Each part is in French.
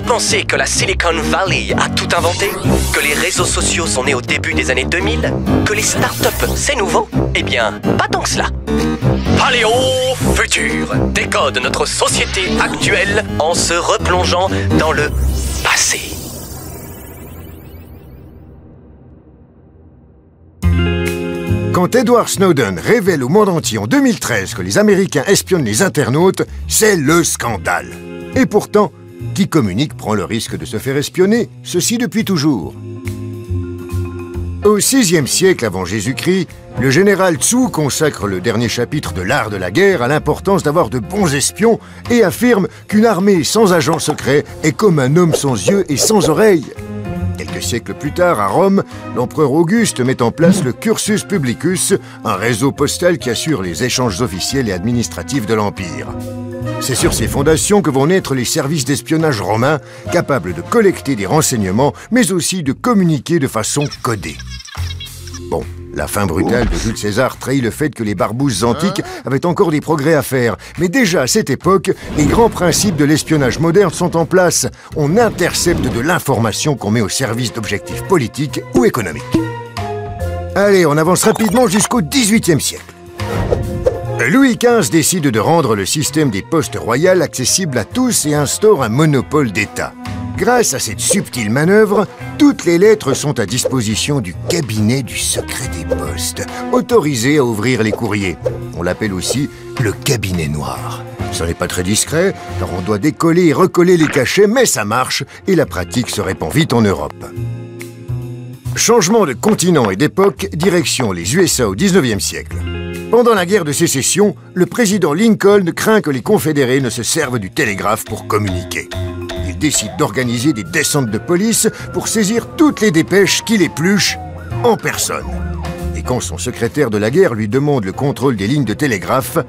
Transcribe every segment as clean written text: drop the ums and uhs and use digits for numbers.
pensez que la Silicon Valley a tout inventé? Que les réseaux sociaux sont nés au début des années 2000? Que les startups, c'est nouveau? Eh bien, pas tant que cela. Paléo Futur décode notre société actuelle en se replongeant dans le passé. Quand Edward Snowden révèle au monde entier en 2013 que les Américains espionnent les internautes, c'est le scandale. Et pourtant, qui communique prend le risque de se faire espionner, ceci depuis toujours. Au VIe siècle avant Jésus-Christ, le général Tzu consacre le dernier chapitre de l'art de la guerre à l'importance d'avoir de bons espions et affirme qu'une armée sans agent secret est comme un homme sans yeux et sans oreilles. Quelques siècles plus tard, à Rome, l'empereur Auguste met en place le Cursus Publicus, un réseau postal qui assure les échanges officiels et administratifs de l'Empire. C'est sur ces fondations que vont naître les services d'espionnage romains, capables de collecter des renseignements, mais aussi de communiquer de façon codée. Bon, la fin brutale de Jules César trahit le fait que les barbouzes antiques avaient encore des progrès à faire. Mais déjà à cette époque, les grands principes de l'espionnage moderne sont en place. On intercepte de l'information qu'on met au service d'objectifs politiques ou économiques. Allez, on avance rapidement jusqu'au XVIIIe siècle. Louis XV décide de rendre le système des postes royales accessible à tous et instaure un monopole d'État. Grâce à cette subtile manœuvre, toutes les lettres sont à disposition du cabinet du secret des postes, autorisé à ouvrir les courriers. On l'appelle aussi le cabinet noir. Ce n'est pas très discret, car on doit décoller et recoller les cachets, mais ça marche et la pratique se répand vite en Europe. Changement de continent et d'époque, direction les USA au XIXe siècle. Pendant la guerre de sécession, le président Lincoln craint que les confédérés ne se servent du télégraphe pour communiquer. Il décide d'organiser des descentes de police pour saisir toutes les dépêches qu'il épluche en personne. Et quand son secrétaire de la guerre lui demande le contrôle des lignes de télégraphe,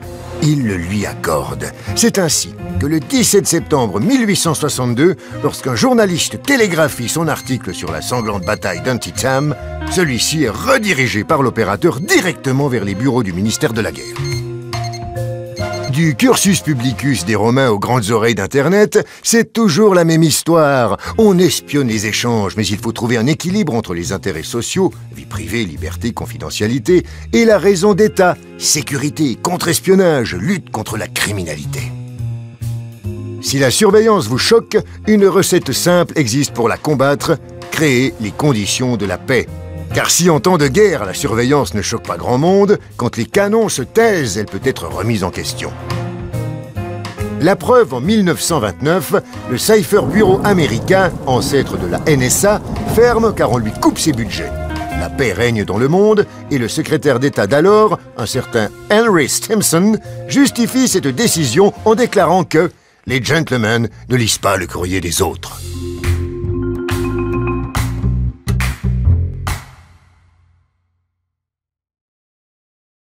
il le lui accorde. C'est ainsi que le 17 septembre 1862, lorsqu'un journaliste télégraphie son article sur la sanglante bataille d'Antietam, celui-ci est redirigé par l'opérateur directement vers les bureaux du ministère de la Guerre. Du Cursus Publicus des Romains aux grandes oreilles d'Internet, c'est toujours la même histoire. On espionne les échanges, mais il faut trouver un équilibre entre les intérêts sociaux, vie privée, liberté, confidentialité, et la raison d'État, sécurité, contre-espionnage, lutte contre la criminalité. Si la surveillance vous choque, une recette simple existe pour la combattre, créer les conditions de la paix. Car si en temps de guerre, la surveillance ne choque pas grand monde, quand les canons se taisent, elle peut être remise en question. La preuve, en 1929, le Cypher Bureau américain, ancêtre de la NSA, ferme car on lui coupe ses budgets. La paix règne dans le monde et le secrétaire d'État d'alors, un certain Henry Stimson, justifie cette décision en déclarant que les gentlemen ne lisent pas le courrier des autres.